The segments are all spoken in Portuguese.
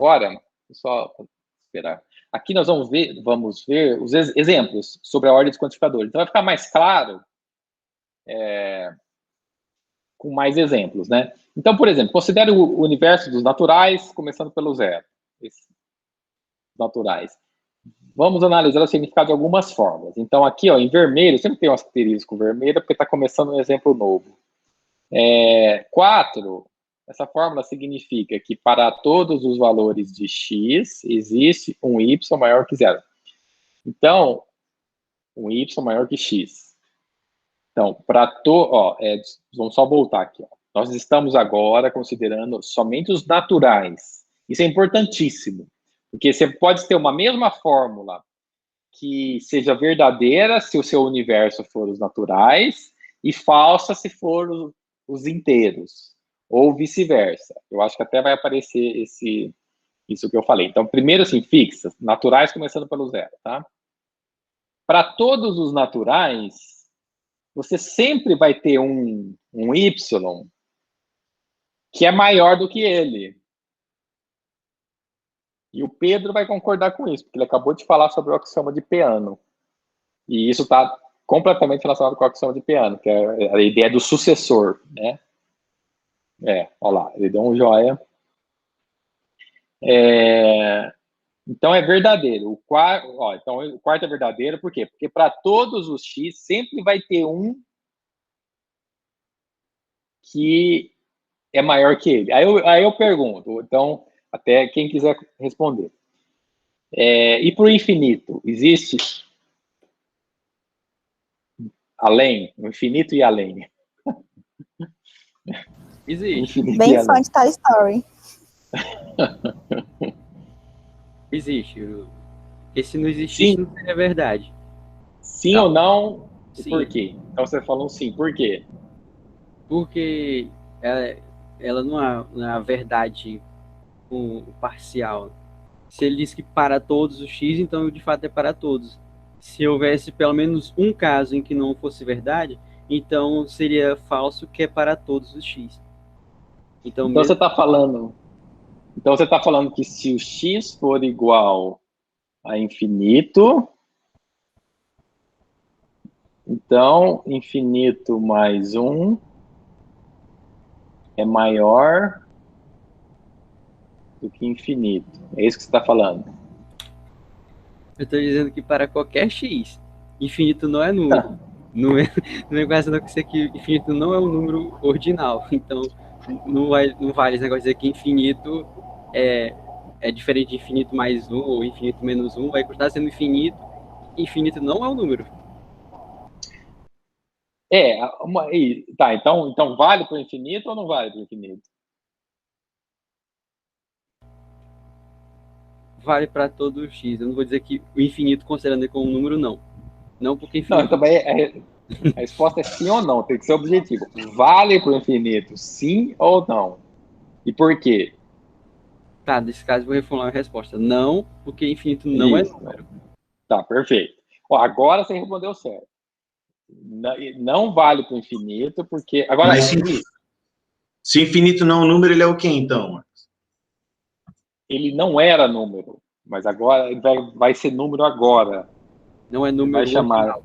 agora, só esperar. Aqui nós vamos ver os exemplos sobre a ordem dos quantificadores. Então vai ficar mais claro com mais exemplos, né? Então, por exemplo, considere o universo dos naturais, começando pelo zero. Esses naturais. Vamos analisar o significado de algumas formas. Então, aqui, ó, em vermelho, sempre tem um asterisco vermelho, porque está começando um exemplo novo. 4, essa fórmula significa que para todos os valores de x, existe um y maior que zero. Então, um y maior que x. Então, vamos só voltar aqui. Ó. Nós estamos agora considerando somente os naturais. Isso é importantíssimo, porque você pode ter uma mesma fórmula que seja verdadeira se o seu universo for os naturais e falsa se for os inteiros, ou vice-versa. Eu acho que até vai aparecer isso que eu falei. Então, primeiro, assim, fixa, naturais começando pelo zero, tá? Para todos os naturais, você sempre vai ter um y que é maior do que ele. E o Pedro vai concordar com isso, porque ele acabou de falar sobre o axioma de Peano. E isso está completamente relacionado com o axioma de Peano, que é a ideia do sucessor, né? Olha lá, ele deu um joia. Então é verdadeiro. Então o quarto é verdadeiro, por quê? Porque para todos os x sempre vai ter um que é maior que ele. Aí eu pergunto, então, até quem quiser responder. E para o infinito, existe além? O infinito e além? Existe. Bem fã de Toy Story. Existe. Porque se não existisse, não seria verdade. Sim ou não? Sim. Por quê? Então você falou sim. Por quê? Porque ela não é a verdade com parcial. Se ele diz que para todos os x, então de fato é para todos. Se houvesse pelo menos um caso em que não fosse verdade, então seria falso que é para todos os x. Então mesmo... você está falando. Então você está falando que se o x for igual a infinito, então infinito mais 1 é maior do que infinito. É isso que você está falando? Eu estou dizendo que para qualquer x, infinito não é número. Não é quase não que que infinito não é um número ordinal. Então não vale esse negócio de dizer que infinito é diferente de infinito mais 1 ou infinito menos 1, vai continuar sendo infinito. Infinito não é um número. Tá, então vale para o infinito ou não vale para o infinito? Vale para todo o x. Eu não vou dizer que o infinito considerando ele como um número, não. Não porque infinito... Não, também a resposta é sim ou não, tem que ser objetivo. Vale para o infinito, sim ou não? E por quê? Tá, nesse caso eu vou reformular a resposta. Não, porque infinito não é número. Tá, perfeito. Agora você respondeu certo. Não vale para o infinito, porque... Agora, mas se infinito não é um número, ele é o quê, então? Ele não era número, mas agora ele vai ser número agora. Não é número ordinal.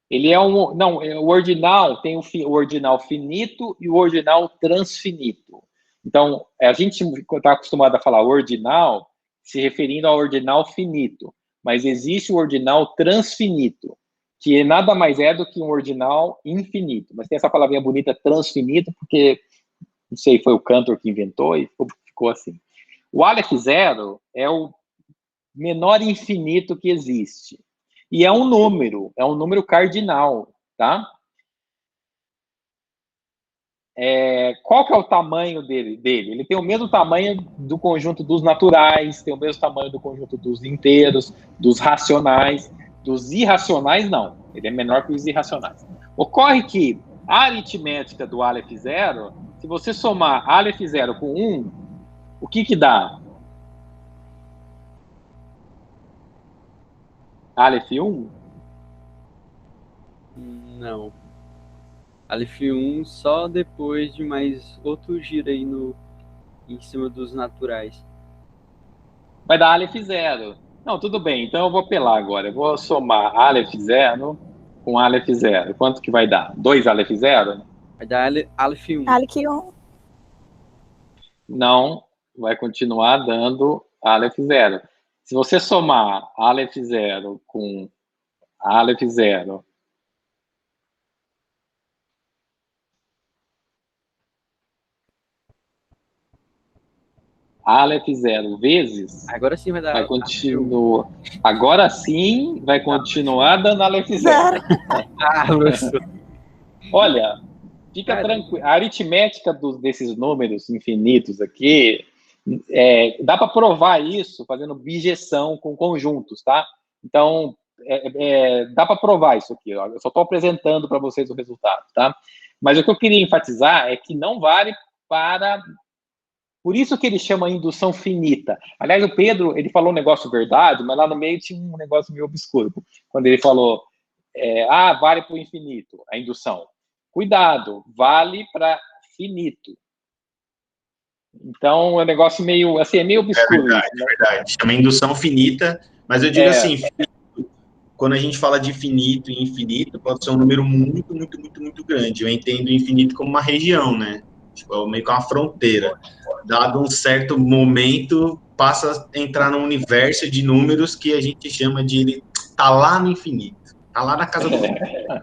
Ele é não, o ordinal tem o ordinal finito e o ordinal transfinito. Então, a gente está acostumado a falar ordinal se referindo ao ordinal finito, mas existe o ordinal transfinito, que nada mais é do que um ordinal infinito. Mas tem essa palavrinha bonita transfinito, porque, não sei, foi o Cantor que inventou e ficou assim. O Aleph zero é o menor infinito que existe. E é um número cardinal, tá? Qual que é o tamanho dele? Ele tem o mesmo tamanho do conjunto dos naturais, tem o mesmo tamanho do conjunto dos inteiros, dos racionais, dos irracionais não. Ele é menor que os irracionais. Ocorre que a aritmética do Aleph zero, se você somar Aleph zero com 1, o que dá? Aleph 1? Não. Aleph 1 só depois de mais outro giro aí em cima dos naturais. Vai dar Aleph zero. Não, tudo bem. Então eu vou apelar agora. Eu vou somar Aleph zero com Aleph zero. Quanto que vai dar? 2 Aleph zero? Vai dar Aleph 1. Aleph 1. Não, vai continuar dando Aleph zero. Se você somar Aleph zero com Aleph zero, Aleph zero vezes, Agora sim vai dar. vai continuar. Agora sim vai continuar dando Aleph zero. Ah, professor. Olha, fica tranquilo. A aritmética desses números infinitos aqui, dá para provar isso fazendo bijeção com conjuntos, tá? Então, dá para provar isso aqui. Ó. Eu só estou apresentando para vocês o resultado, tá? Mas o que eu queria enfatizar é que não vale para... Por isso que ele chama indução finita. Aliás, o Pedro, ele falou um negócio verdade, mas lá no meio tinha um negócio meio obscuro. Quando ele falou, vale para o infinito, a indução. Cuidado, vale para finito. Então, é um negócio meio, assim, é meio obscuro. É verdade, isso, né? É verdade. Chama indução finita, mas eu digo assim, quando a gente fala de finito e infinito, pode ser um número muito, muito, muito, muito grande. Eu entendo o infinito como uma região, né? Tipo, meio que uma fronteira. Dado um certo momento, passa a entrar num universo de números que a gente chama de ele tá lá no infinito. Tá lá na casa do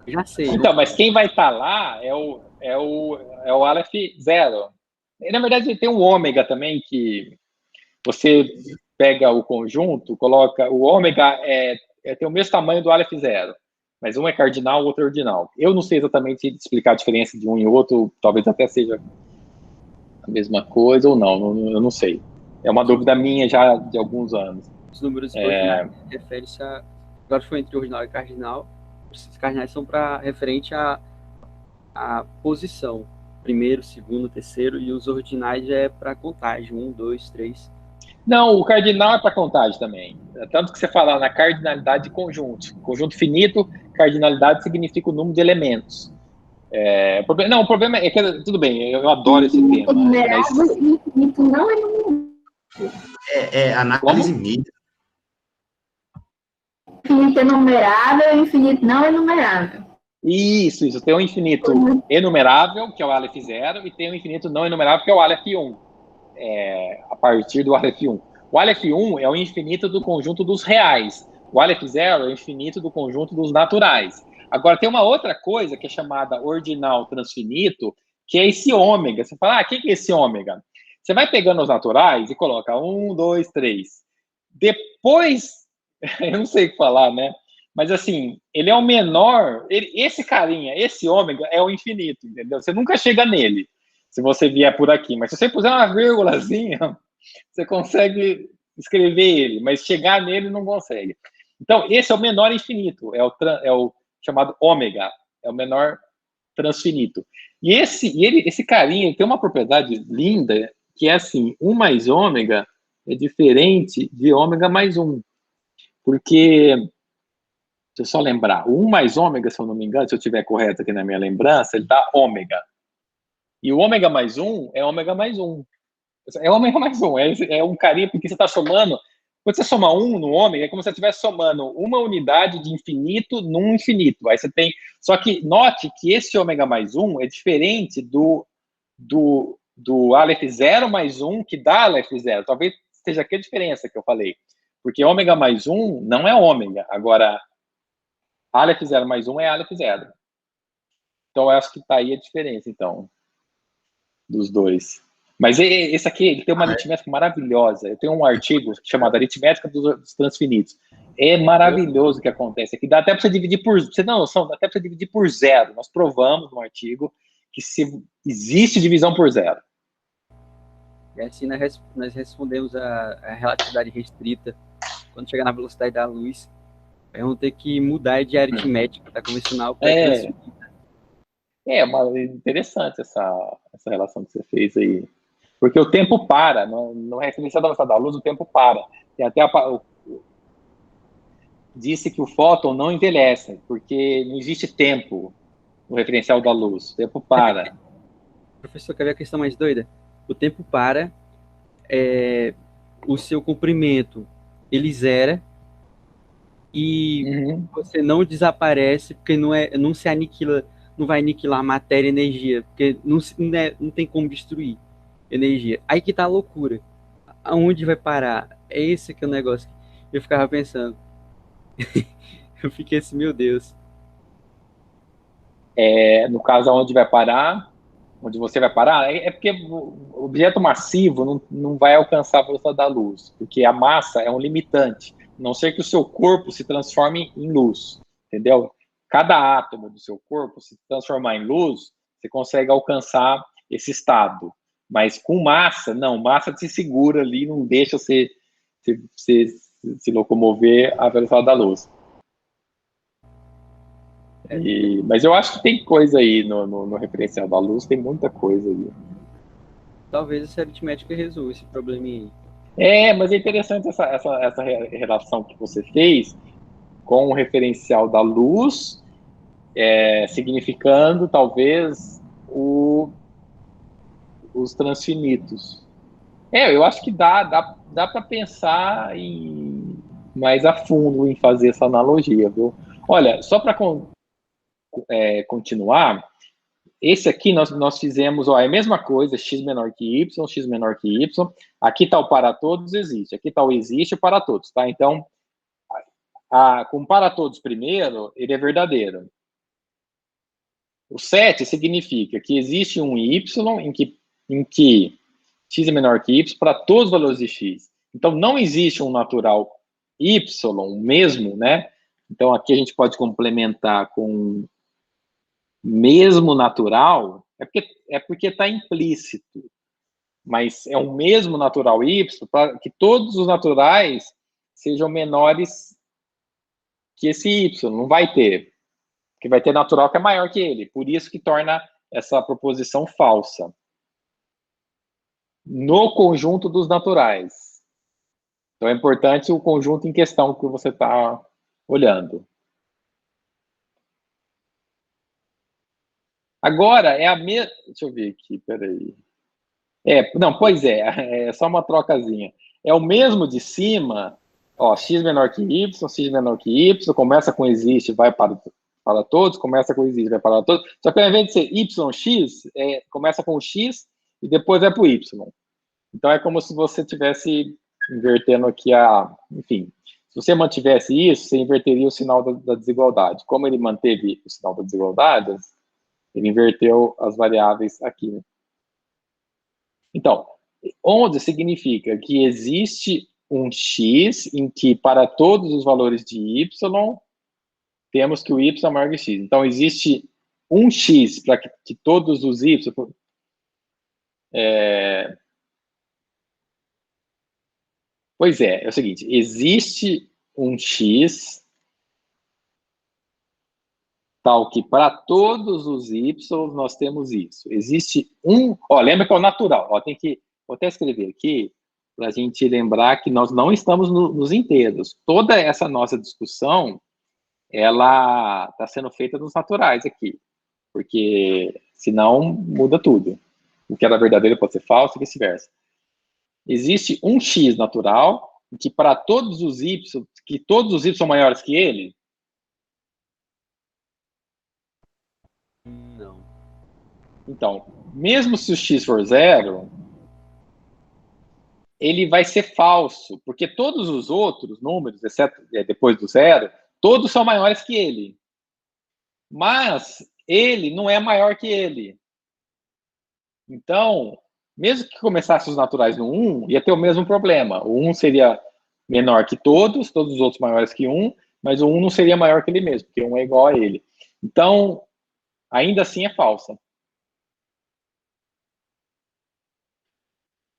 Já sei. Então, mas quem vai estar lá é o Aleph zero. E, na verdade, tem um ômega também, que você pega o conjunto, coloca... O ômega tem o mesmo tamanho do Aleph zero, mas um é cardinal, o outro é ordinal. Eu não sei exatamente explicar a diferença de um e outro, talvez até seja a mesma coisa ou não, eu não sei. É uma dúvida minha já de alguns anos. Os números ordinais referem-se a... Agora foi entre ordinal e cardinal. Os cardinais são para referente à posição. Primeiro, segundo, terceiro, e os ordinais é para contagem. 1, 2, 3. Não, o cardinal é para contagem também. Tanto que você fala na cardinalidade de conjunto. Conjunto finito, cardinalidade significa o número de elementos. O problema é que, tudo bem, eu adoro esse tema. Numerável e infinito não é numerável. É análise mídia. Infinito é numerável e infinito não é numerável. Isso. Tem um infinito enumerável, que é o Aleph zero, e tem um infinito não enumerável, que é o Aleph 1. A partir do Aleph 1. O Aleph 1 é o infinito do conjunto dos reais. O Aleph 0 é o infinito do conjunto dos naturais. Agora, tem uma outra coisa que é chamada ordinal transfinito, que é esse ômega. Você fala, o que é esse ômega? Você vai pegando os naturais e coloca 1, 2, 3. Depois, eu não sei o que falar, né? Mas, assim, ele é o menor... esse carinha, esse ômega, é o infinito, entendeu? Você nunca chega nele, se você vier por aqui. Mas se você puser uma vírgulazinha, você consegue escrever ele, mas chegar nele não consegue. Então, esse é o menor infinito, é o chamado ômega, é o menor transfinito. E esse carinha ele tem uma propriedade linda, que é assim, 1 mais ômega é diferente de ômega mais 1. Porque, deixa eu só lembrar, o 1 mais ômega, se eu não me engano, se eu estiver correto aqui na minha lembrança, ele dá ômega. E o ômega mais 1 é ômega mais 1. É ômega mais 1. É um carinha, porque você está somando... Quando você soma 1 no ômega, é como se você estivesse somando uma unidade de infinito num infinito. Aí você tem... Só que note que esse ômega mais 1 é diferente do Aleph 0 mais 1, que dá Aleph 0. Talvez seja aqui a diferença que eu falei. Porque ômega mais 1 não é ômega. Agora, Aleph 0 mais 1 é Aleph 0. Então, eu acho que está aí a diferença, então, dos dois. Mas esse aqui, ele tem uma aritmética maravilhosa. Eu tenho um artigo chamado Aritmética dos Transfinitos. É maravilhoso o que acontece aqui. Dá até para você dividir por... Você tem noção? Dá até para você dividir por zero. Nós provamos no artigo que existe divisão por zero. E assim nós respondemos a relatividade restrita. Quando chegar na velocidade da luz, vamos ter que mudar de aritmética da convencional para transfinita. Interessante essa relação que você fez aí. Porque o tempo para. No referencial da velocidade da luz, o tempo para. Tem até disse que o fóton não envelhece, porque não existe tempo no referencial da luz. O tempo para. Professor, quer ver a questão mais doida? O tempo para, o seu comprimento, ele zera, e você não desaparece, porque não se aniquila, não vai aniquilar matéria e energia, porque não tem como destruir energia. Aí que tá a loucura. Aonde vai parar? É esse que é o negócio que eu ficava pensando. Eu fiquei assim, meu Deus. No caso, aonde vai parar, onde você vai parar, é porque o objeto massivo não vai alcançar a velocidade da luz, porque a massa é um limitante, a não ser que o seu corpo se transforme em luz, entendeu? Cada átomo do seu corpo se transformar em luz, você consegue alcançar esse estado. Mas com massa, não, massa te segura ali, não deixa você se locomover à velocidade da luz. Mas eu acho que tem coisa aí no referencial da luz, tem muita coisa aí. Talvez essa aritmética resolva esse probleminha aí. Mas é interessante essa relação que você fez com o referencial da luz, significando talvez os transfinitos. Eu acho que dá para pensar mais a fundo em fazer essa analogia, viu? Olha, só para continuar, esse aqui nós fizemos, é a mesma coisa, x menor que y, x menor que y. Aqui está o para todos, existe. Aqui está o existe e o para todos, tá? Então, com para todos primeiro, ele é verdadeiro. O 7 significa que existe um y em que x é menor que y para todos os valores de x. Então, não existe um natural y mesmo, né? Então, aqui a gente pode complementar com mesmo natural, é porque está implícito, mas é o mesmo natural y para que todos os naturais sejam menores que esse y, não vai ter, porque vai ter natural que é maior que ele, por isso que torna essa proposição falsa. No conjunto dos naturais. Então é importante o conjunto em questão que você está olhando. Agora, é a mesma... Deixa eu ver aqui, peraí. Não, pois é só uma trocazinha. É o mesmo de cima, ó, x menor que y, x menor que y, começa com existe, vai para todos, começa com existe, vai para todos. Só que ao invés de ser yx, começa com x e depois vai para o y. Então é como se você tivesse invertendo aqui enfim, se você mantivesse isso, você inverteria o sinal da desigualdade. Como ele manteve o sinal da desigualdade, ele inverteu as variáveis aqui, né? Então, onde significa que existe um x em que para todos os valores de y, temos que o y é maior que x. Então, existe um x para que todos os y... Pois é o seguinte, existe um x tal que para todos os y nós temos isso. Existe lembra que é o natural, vou até escrever aqui, para a gente lembrar que nós não estamos nos inteiros. Toda essa nossa discussão, ela está sendo feita nos naturais aqui, porque senão muda tudo. O que era verdadeiro pode ser falso e vice-versa. Existe um x natural, que para todos os y, que todos os y são maiores que ele? Não. Então, mesmo se o x for zero, ele vai ser falso, porque todos os outros números, exceto depois do zero, todos são maiores que ele. Mas ele não é maior que ele. Então, mesmo que começasse os naturais no 1, ia ter o mesmo problema. O 1 seria menor que todos os outros maiores que 1, mas o 1 não seria maior que ele mesmo, porque 1 é igual a ele. Então, ainda assim é falsa.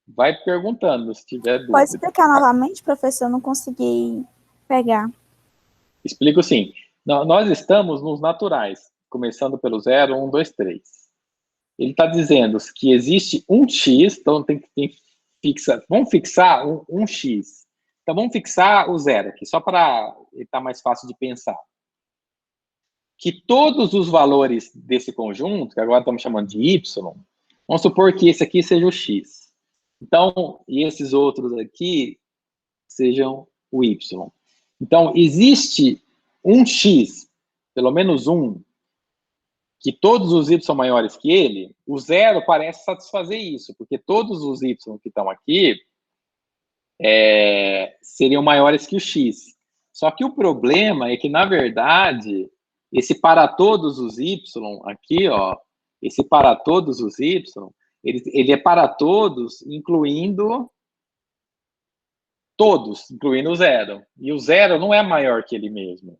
Vai perguntando se tiver dúvida. Pode explicar novamente, professor? Eu não consegui pegar. Explico sim. Nós estamos nos naturais, começando pelo 0, 1, 2, 3. Ele está dizendo que existe um x, então tem que fixar. Vamos fixar um x. Então vamos fixar o 0 aqui, só para estar mais fácil de pensar. Que todos os valores desse conjunto, que agora estamos chamando de y, vamos supor que esse aqui seja o x. Então, e esses outros aqui sejam o y. Então, existe um x, pelo menos um, que todos os y são maiores que ele. O zero parece satisfazer isso, porque todos os y que estão aqui seriam maiores que o x. Só que o problema é que, na verdade, esse para todos os y aqui, ó, esse para todos os y, ele é para todos, incluindo todos, incluindo o zero. E o zero não é maior que ele mesmo.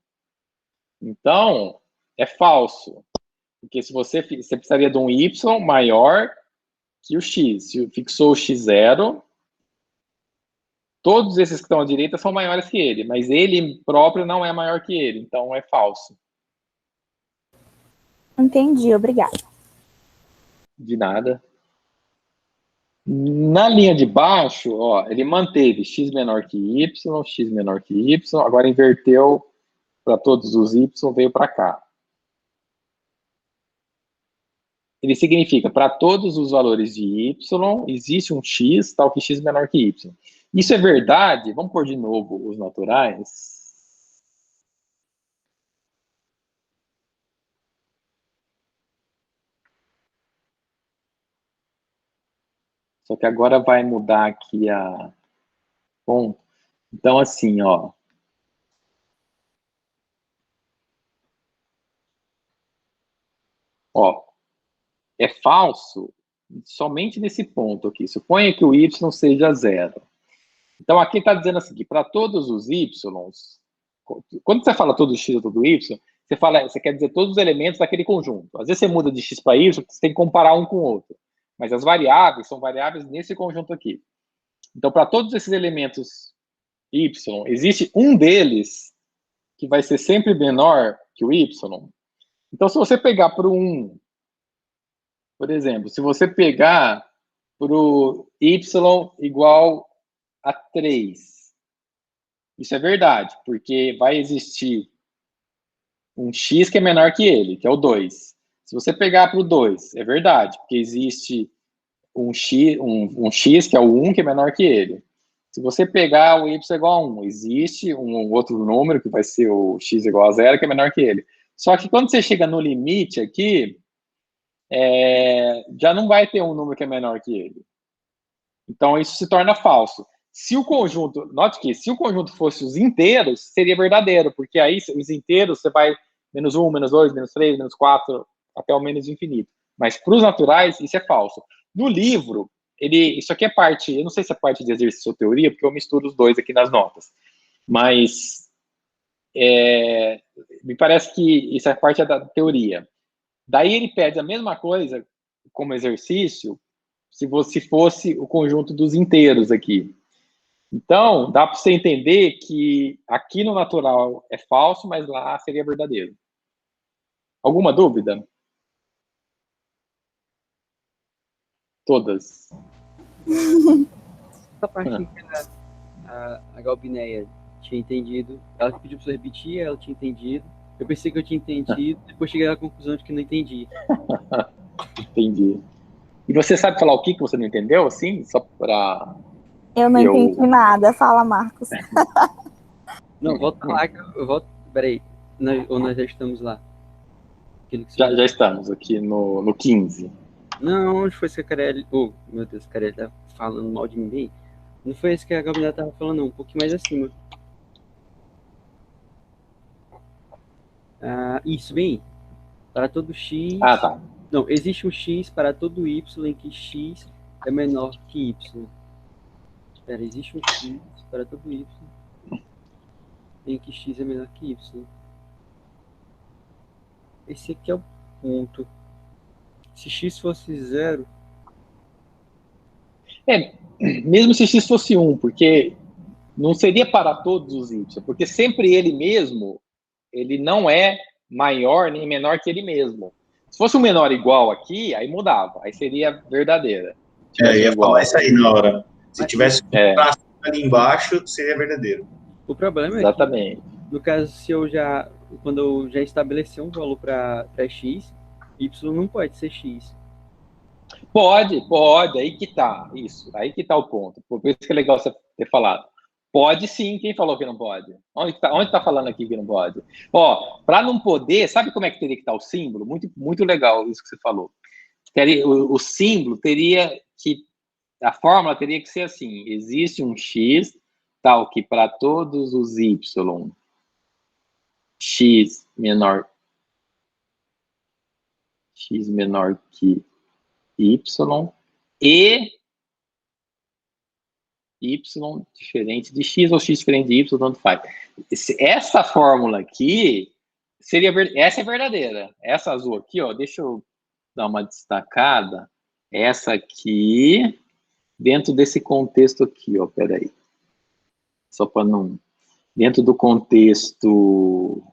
Então, é falso. Porque se você precisaria de um y maior que o x. Se fixou o x0, todos esses que estão à direita são maiores que ele, mas ele próprio não é maior que ele, então é falso. Entendi, obrigada. De nada. Na linha de baixo, ó, ele manteve x menor que y, x menor que y, agora inverteu para todos os y, veio para cá. Ele significa, para todos os valores de y, existe um x, tal que x menor que y. Isso é verdade? Vamos pôr de novo os naturais. Só que agora vai mudar aqui a ponto. Então, assim, ó. Ó, é falso somente nesse ponto aqui. Suponha que o y seja zero. Então, aqui está dizendo assim, que para todos os y, quando você fala todo x ou todo y, você quer dizer todos os elementos daquele conjunto. Às vezes você muda de x para y, você tem que comparar um com o outro. Mas as variáveis são variáveis nesse conjunto aqui. Então, para todos esses elementos y, existe um deles que vai ser sempre menor que o y. Então, se você pegar para o 1, por exemplo, se você pegar para o y igual a 3, isso é verdade, porque vai existir um x que é menor que ele, que é o 2. Se você pegar para o 2, é verdade, porque existe um x que é o 1 que é menor que ele. Se você pegar o y igual a 1, existe um outro número que vai ser o x igual a 0 que é menor que ele. Só que quando você chega no limite aqui, já não vai ter um número que é menor que ele. Então isso se torna falso. Se o conjunto, note que se o conjunto fosse os inteiros, seria verdadeiro, porque aí os inteiros você vai menos 1, menos 2, menos 3, menos 4, até o menos infinito. Mas para os naturais, isso é falso. No livro, isso aqui é parte, eu não sei se é parte de exercício ou teoria, porque eu misturo os dois aqui nas notas. Mas me parece que isso é parte da teoria. Daí ele pede a mesma coisa como exercício, se fosse o conjunto dos inteiros aqui. Então, dá para você entender que aqui no natural é falso, mas lá seria verdadeiro. Alguma dúvida? Todas. Essa parte que a Galbineia tinha entendido, ela pediu para você repetir, ela tinha entendido. Eu pensei que eu tinha entendido, depois cheguei à conclusão de que não entendi. Entendi. E você sabe falar o que você não entendeu, assim? Só para... Eu não entendi nada. Fala, Marcos. Não, volta lá que eu volto... Peraí. Ou nós já estamos lá? Já estamos aqui no 15. Não, onde foi esse que a Carelli... Oh, meu Deus, a Carelli tá falando mal de mim. Não foi esse que a Gabriela estava falando, não. Um pouquinho mais acima. Isso, bem. Para todo x... Ah, tá. Não, existe um x para todo y em que x é menor que y. Espera, existe um x para todo y em que x é menor que y. Esse aqui é o ponto. Se x fosse 0... Mesmo se x fosse 1, porque não seria para todos os y, porque sempre ele mesmo, ele não é maior nem menor que ele mesmo. Se fosse um menor igual aqui, aí mudava, aí seria verdadeira. Eu ia falar isso aí na hora. Se tivesse um traço ali embaixo, seria verdadeiro. O problema Exatamente. É que, no caso, quando eu já estabeleci um valor para x, y não pode ser x. Pode, aí que tá, isso, aí que tá o ponto. Por isso que é legal você ter falado. Pode sim, quem falou que não pode? Onde tá falando aqui que não pode? Ó, para não poder, sabe como é que teria que estar o símbolo? Muito, muito legal isso que você falou. O símbolo teria que, a fórmula teria que ser assim, existe um x, tal que para todos os y, x menor que y e y diferente de x ou x diferente de y, tanto faz. Essa fórmula aqui essa é verdadeira. Essa azul aqui, ó, deixa eu dar uma destacada. Essa aqui, dentro desse contexto aqui, ó, peraí. Só para não... Dentro do contexto...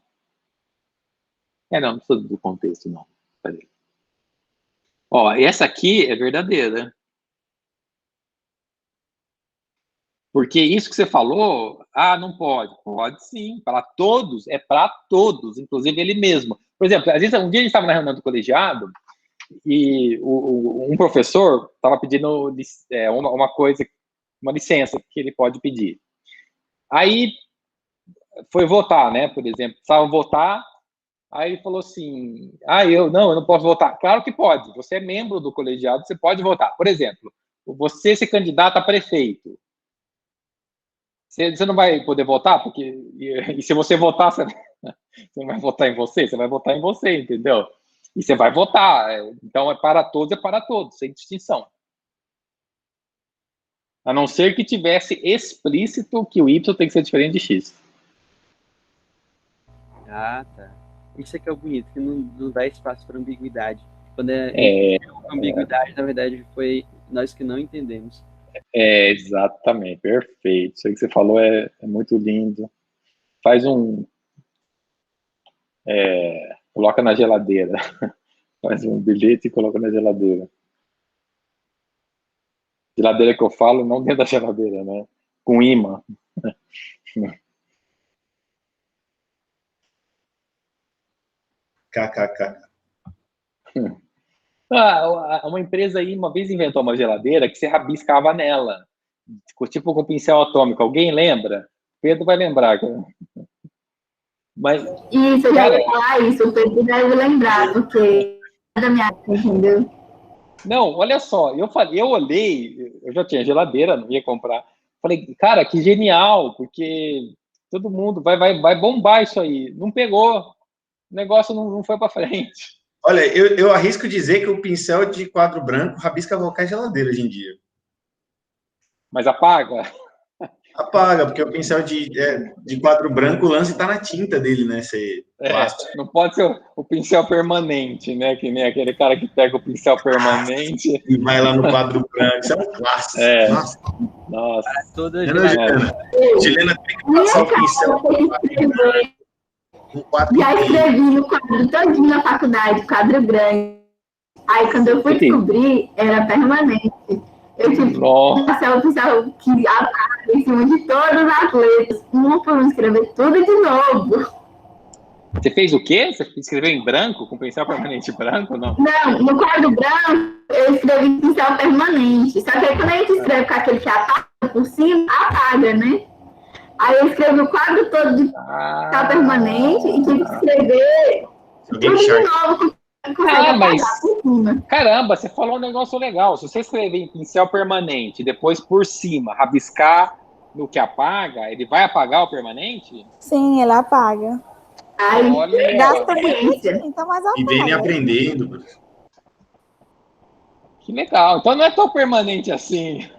não precisa do contexto, não. Peraí. Ó, essa aqui é verdadeira. Porque isso que você falou, não pode. Pode sim, para todos, é para todos, inclusive ele mesmo. Por exemplo, às vezes, um dia a gente estava na reunião do colegiado e um professor estava pedindo uma coisa, uma licença que ele pode pedir. Aí foi votar, né? Por exemplo, precisava votar, aí ele falou assim, eu não posso votar. Claro que pode, você é membro do colegiado, você pode votar. Por exemplo, você se candidata a prefeito. Você não vai poder votar, porque e se você votar, você não vai votar em você, você vai votar em você, entendeu? E você vai votar. Então, é para todos, sem distinção. A não ser que tivesse explícito que o Y tem que ser diferente de X. Ah, tá. Isso é que é o bonito, que não dá espaço para ambiguidade. Quando ambiguidade, na verdade, foi nós que não entendemos. Exatamente, perfeito. Isso aí que você falou é muito lindo. Faz coloca na geladeira. Faz um bilhete e coloca na geladeira. Geladeira que eu falo, não dentro da geladeira, né? Com imã. KKK. Uma empresa aí uma vez inventou uma geladeira que você rabiscava nela, tipo com pincel atômico. Alguém lembra? Pedro vai lembrar. Mas, isso, eu já ia falar isso, o Pedro deve lembrar, porque é da minha época, entendeu? Não, olha só, eu olhei, eu já tinha geladeira, não ia comprar. Falei, cara, que genial, porque todo mundo vai bombar isso aí. Não pegou, o negócio não foi para frente. Olha, eu arrisco dizer que o pincel de quadro branco rabisca qualquer geladeira hoje em dia. Mas apaga? Apaga, porque o pincel de quadro branco, o lance está na tinta dele, né? Não pode ser o pincel permanente, né? Que nem aquele cara que pega o pincel permanente e vai lá no quadro branco. Isso é um clássico. Nossa. Juliana tem que passar o pincel no quadro. Já escrevi no quadro todinho na faculdade, quadro grande. Aí, quando eu fui descobrir, era permanente. Eu tive que passar o pincel que apaga em cima de todas as letras. Uma por uma, escrever tudo de novo. Você fez o quê? Você escreveu em branco, com pincel permanente branco? Não, no quadro branco, eu escrevi em pincel permanente. Só que aí, quando a gente escreve com aquele que apaga por cima, apaga, né? Aí eu escrevi o quadro todo de pincel permanente e tive que escrever tudo de novo. Mas, caramba, você falou um negócio legal. Se você escrever em pincel permanente, depois por cima, rabiscar no que apaga, ele vai apagar o permanente? Sim, ele apaga. Olha, gasta muito, então mais apaga. E vem me aprendendo. Que legal. Então não é tão permanente assim.